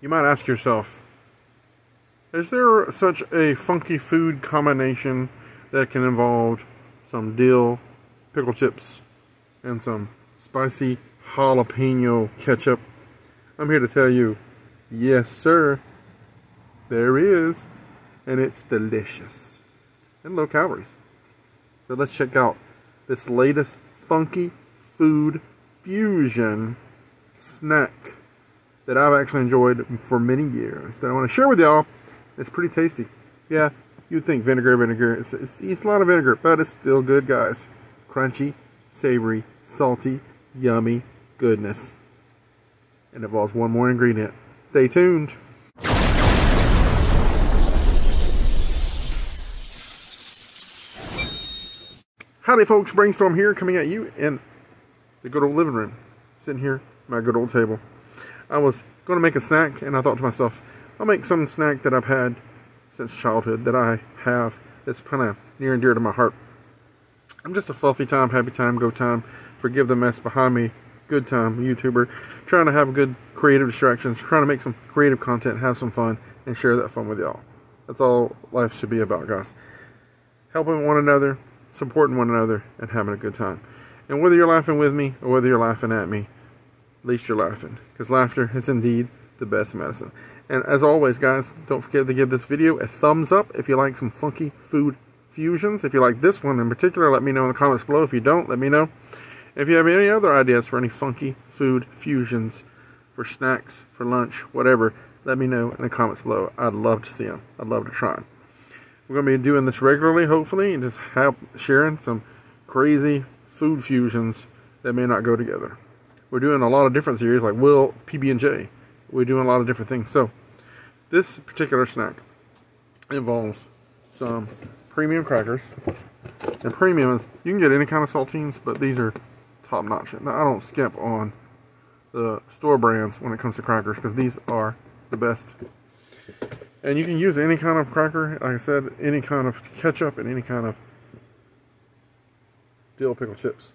You might ask yourself, is there such a funky food combination that can involve some dill pickle chips and some spicy jalapeno ketchup? I'm here to tell you, yes sir, there is, and it's delicious and low calories. So let's check out this latest funky food fusion snack that I've actually enjoyed for many years that I want to share with y'all. It's pretty tasty. Yeah, you'd think vinegar. It's a lot of vinegar, but it's still good, guys. Crunchy, savory, salty, yummy goodness. And involves one more ingredient. Stay tuned. Howdy folks, BRAiNStORM here, coming at you in the good old living room. Sitting here at my good old table. I was going to make a snack, and I thought to myself, I'll make some snack that I've had since childhood, that I have, that's kind of near and dear to my heart. I'm just a fluffy time, happy time, go time, forgive the mess behind me, good time, YouTuber, trying to have good creative distractions, trying to make some creative content, have some fun, and share that fun with y'all. That's all life should be about, guys. Helping one another, supporting one another, and having a good time. And whether you're laughing with me or whether you're laughing at me, at least you're laughing, because laughter is indeed the best medicine. And as always, guys, don't forget to give this video a thumbs up if you like some funky food fusions. If you like this one in particular, let me know in the comments below. If you don't, let me know. If you have any other ideas for any funky food fusions, for snacks, for lunch, whatever, let me know in the comments below. I'd love to see them. I'd love to try them. We're going to be doing this regularly, hopefully, and just sharing some crazy food fusions that may not go together. We're doing a lot of different series, like Will, PB&J. We're doing a lot of different things. So, this particular snack involves some premium crackers. And premium is, you can get any kind of saltines, but these are top notch. Now, I don't skimp on the store brands when it comes to crackers, because these are the best. And you can use any kind of cracker, like I said, any kind of ketchup and any kind of dill pickle chips.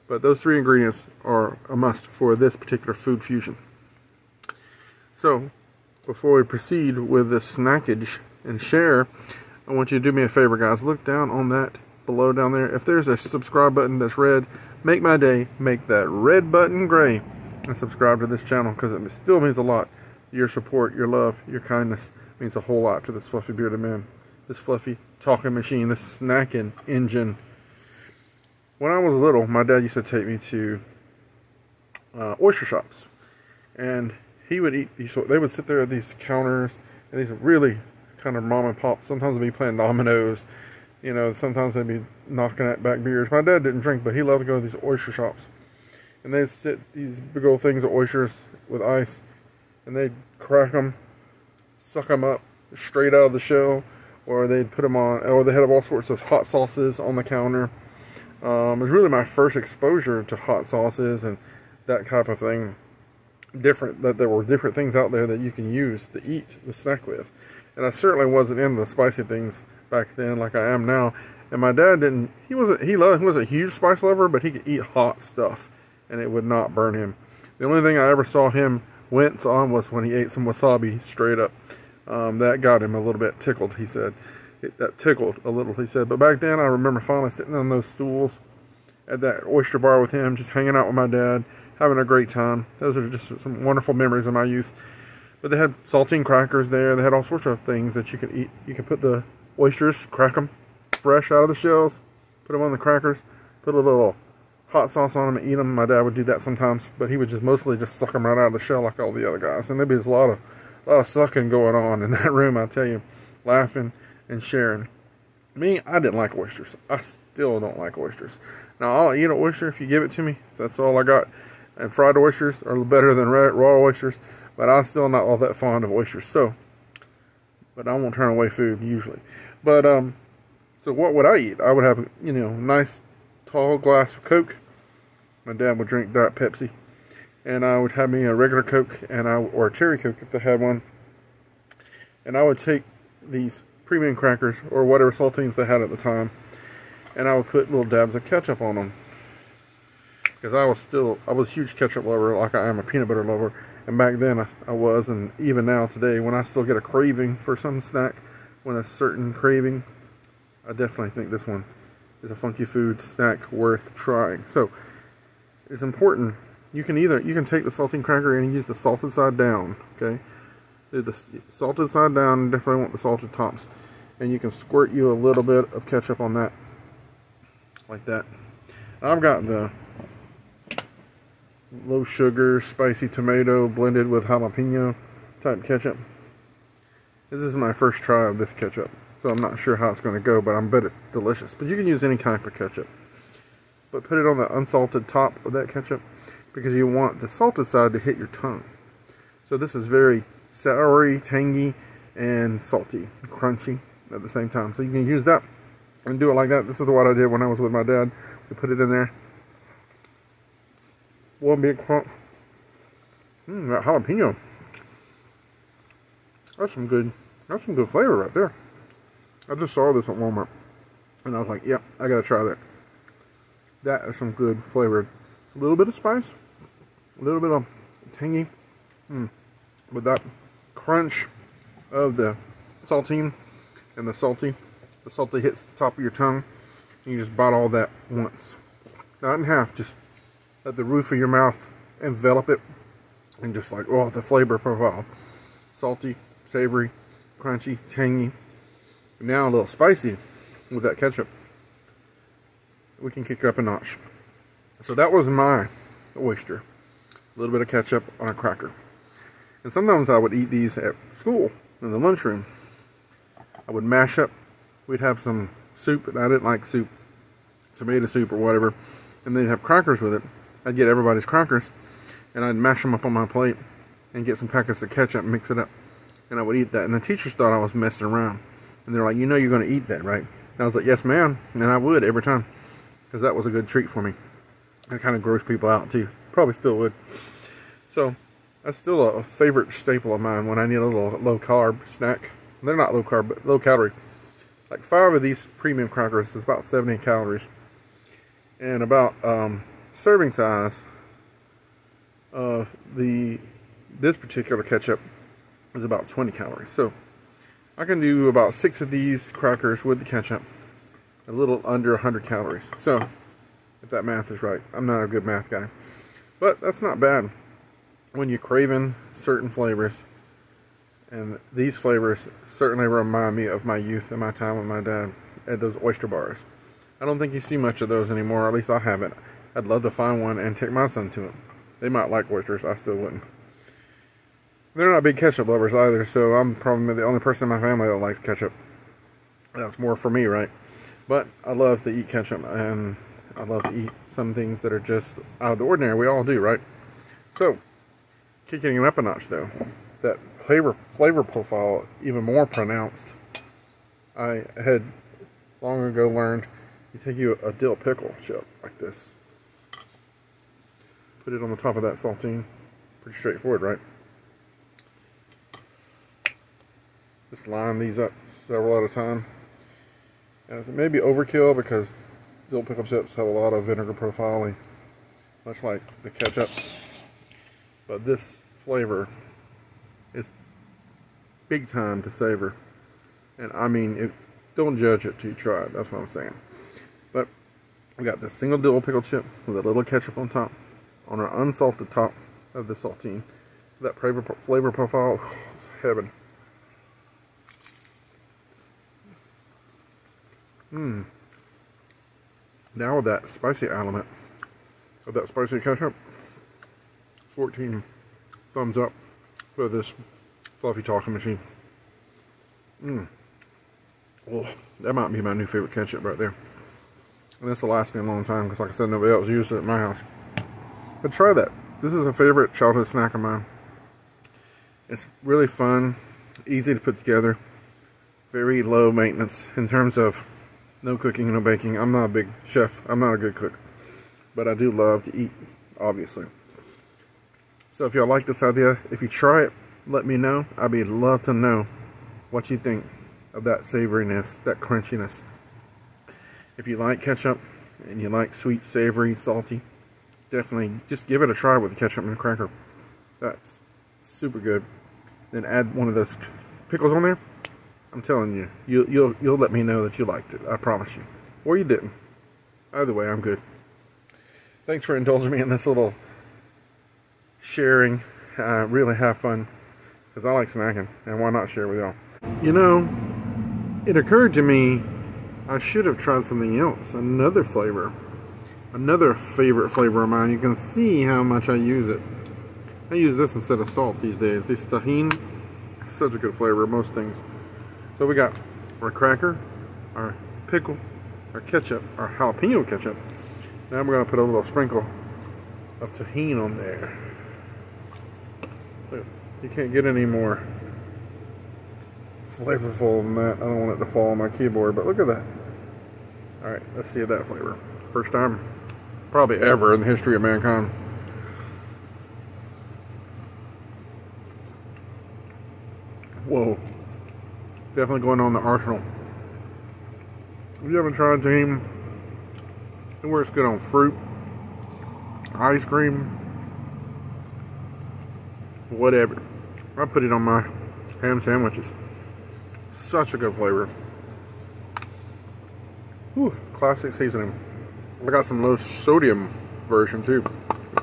But those three ingredients are a must for this particular food fusion. So, before we proceed with this snackage and share, I want you to do me a favor, guys. Look down on that below down there. If there's a subscribe button that's red, make my day. Make that red button gray and subscribe to this channel, because it still means a lot. Your support, your love, your kindness means a whole lot to this fluffy bearded man. This fluffy talking machine, this snacking engine. When I was little, my dad used to take me to oyster shops, and he would eat these. They would sit there at these counters, and these really kind of mom and pop. Sometimes they'd be playing dominoes, you know. Sometimes they'd be knocking at back beers. My dad didn't drink, but he loved to go to these oyster shops, and they'd sit these big old things of oysters with ice, and they'd crack them, suck them up straight out of the shell, or they'd put them on, or they had all sorts of hot sauces on the counter. It was really my first exposure to hot sauces and that type of thing. That there were different things out there that you can use to eat the snack with. And I certainly wasn't into the spicy things back then like I am now. And my dad didn't, he was a huge spice lover, but he could eat hot stuff and it would not burn him. The only thing I ever saw him wince on was when he ate some wasabi straight up. That got him a little bit tickled, he said. That tickled a little, he said. But back then, I remember finally sitting on those stools at that oyster bar with him, just hanging out with my dad, having a great time. Those are just some wonderful memories of my youth. But they had saltine crackers there. They had all sorts of things that you could eat. You could put the oysters, crack them fresh out of the shells, put them on the crackers, put a little hot sauce on them and eat them. My dad would do that sometimes, but he would just mostly just suck them right out of the shell like all the other guys. And there'd be a lot of sucking going on in that room, I tell you, laughing and sharing. Me, I didn't like oysters. I still don't like oysters. Now, I'll eat an oyster if you give it to me. That's all I got. And fried oysters are better than raw oysters. But I'm still not all that fond of oysters. So, but I won't turn away food usually. But, so what would I eat? I would have, you know, a nice tall glass of Coke. My dad would drink Diet Pepsi. And I would have me a regular Coke or a cherry Coke if they had one. And I would take these premium crackers or whatever saltines they had at the time, and I would put little dabs of ketchup on them, because I was a huge ketchup lover, like I am a peanut butter lover, And back then I was, and even now today, when I still get a craving for some snack, when a certain craving, I definitely think this one is a funky food snack worth trying. So it's important. You can take the saltine cracker and use the salted side down. Okay, do the salted side down. Definitely want the salted tops, and you can squirt you a little bit of ketchup on that, like that. I've got the low sugar spicy tomato blended with jalapeno type ketchup. This is my first try of this ketchup, so I'm not sure how it's going to go, but I bet it's delicious. But you can use any type of ketchup, but put it on the unsalted top of that ketchup, because you want the salted side to hit your tongue. So this is very soury, tangy, and salty, crunchy at the same time. So you can use that and do it like that. This is what I did when I was with my dad. We put it in there. One big crunch. That jalapeno. That's some good flavor right there. I just saw this at Walmart, and I was like, yep, I gotta try that. That is some good flavor. A little bit of spice, a little bit of tangy, with that crunch of the saltine and the salty hits the top of your tongue. And you just bite all that once, not in half. Just let the roof of your mouth envelop it, and just like, oh, the flavor profile: salty, savory, crunchy, tangy. Now a little spicy with that ketchup. We can kick up a notch. So that was my oyster. A little bit of ketchup on a cracker. And sometimes I would eat these at school in the lunchroom. I would mash up. We'd have some soup, and I didn't like soup, tomato soup or whatever, and they'd have crackers with it. I'd get everybody's crackers, and I'd mash them up on my plate and get some packets of ketchup and mix it up. And I would eat that. And the teachers thought I was messing around. And they're like, you know you're going to eat that, right? And I was like, yes, ma'am. And I would every time, because that was a good treat for me. It kind of grossed people out, too. Probably still would. So that's still a favorite staple of mine when I need a little low-carb snack. They're not low-carb, but low-calorie. Like 5 of these premium crackers is about 70 calories. And about serving size of this particular ketchup is about 20 calories. So I can do about 6 of these crackers with the ketchup, a little under 100 calories. So, if that math is right. I'm not a good math guy, but that's not bad when you're craving certain flavors. And these flavors certainly remind me of my youth and my time with my dad at those oyster bars. I don't think you see much of those anymore, at least I haven't. I'd love to find one and take my son to it. They might like oysters, I still wouldn't. They're not big ketchup lovers either, so I'm probably the only person in my family that likes ketchup. That's more for me, right? But I love to eat ketchup, and I love to eat some things that are just out of the ordinary. We all do, right? So, kicking it up a notch, though. That flavor profile even more pronounced. I had long ago learned you take you a dill pickle chip like this. Put it on the top of that saltine. Pretty straightforward, right? Just line these up several at a time. And it may be overkill because dill pickle chips have a lot of vinegar profiling, much like the ketchup. But this flavor is big time to savor. And I mean, don't judge it till you try it. That's what I'm saying. But we got this single dill pickle chip with a little ketchup on top, on our unsalted top of the saltine. That flavor profile, oh, it's heaven. Now with that spicy element of that spicy ketchup, 14 thumbs up for this fluffy talking machine. Oh, that might be my new favorite ketchup right there. And this will last me a long time because, like I said, nobody else used it at my house. But try that. This is a favorite childhood snack of mine. It's really fun, easy to put together, very low maintenance in terms of no cooking, no baking. I'm not a big chef. I'm not a good cook. But I do love to eat, obviously. So if y'all like this idea, if you try it, let me know. I'd be love to know what you think of that savoriness, that crunchiness. If you like ketchup and you like sweet, savory, salty, definitely just give it a try with the ketchup and the cracker. That's Super good. Then add one of those pickles on there. I'm telling you, you'll let me know that you liked it. I promise you. Or you didn't. Either way, I'm good. Thanks for indulging me in this little sharing. Really have fun. Because I like snacking. And why not share with y'all? You know, it occurred to me I should have tried something else. Another flavor. Another favorite flavor of mine. You can see how much I use it. I use this instead of salt these days. This tahini, such a good flavor of most things. So we got our cracker, our pickle, our ketchup, our jalapeno ketchup. Now we're going to put a little sprinkle of tahini on there. Look, you can't get any more flavorful than that. I don't want it to fall on my keyboard, but look at that. Alright, let's see that flavor. First time, probably ever in the history of mankind. Whoa. Definitely going on the arsenal. If you haven't tried tahini, it works good on fruit, ice cream, whatever. I put it on my ham sandwiches. Such a good flavor. Whew, classic seasoning. I got some low sodium version too.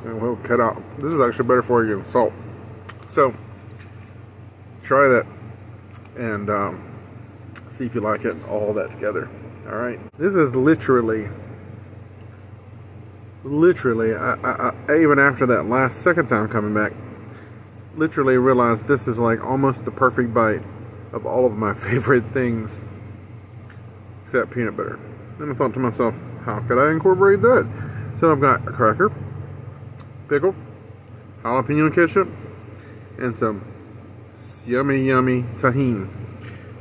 And we'll cut out. This is actually better for you than salt. So, try that and see if you like it, all that together. Alright, this is literally I even after that second time coming back, literally realized this is like almost the perfect bite of all of my favorite things except peanut butter. Then I thought to myself, how could I incorporate that? So I've got a cracker, pickle, jalapeno ketchup, and some yummy tahini.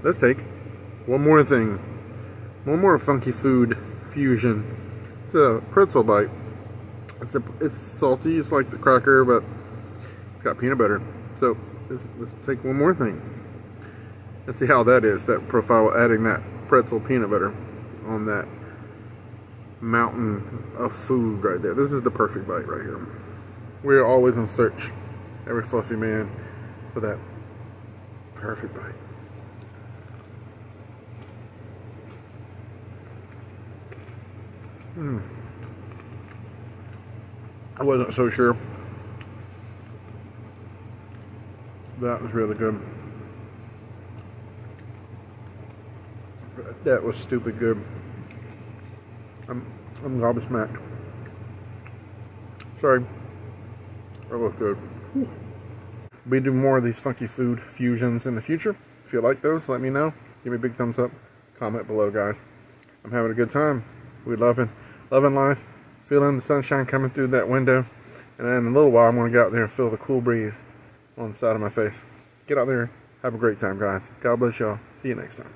Let's take one more thing, one more funky food fusion. It's a pretzel bite. It's salty, it's like the cracker, but it's got peanut butter. So let's take one more thing. Let's see how that is, that profile, adding that pretzel peanut butter on that mountain of food right there. This is the perfect bite right here. We're always in search, every fluffy man, for that perfect bite. I wasn't so sure. That was really good. That was stupid good. I'm gobsmacked. Sorry. That was good. Whew. We do more of these funky food fusions in the future. If you like those, let me know. Give me a big thumbs up. Comment below, guys. I'm having a good time. We're loving life. Feeling the sunshine coming through that window. And in a little while, I'm going to get out there and feel the cool breeze on the side of my face. Get out there. Have a great time, guys. God bless y'all. See you next time.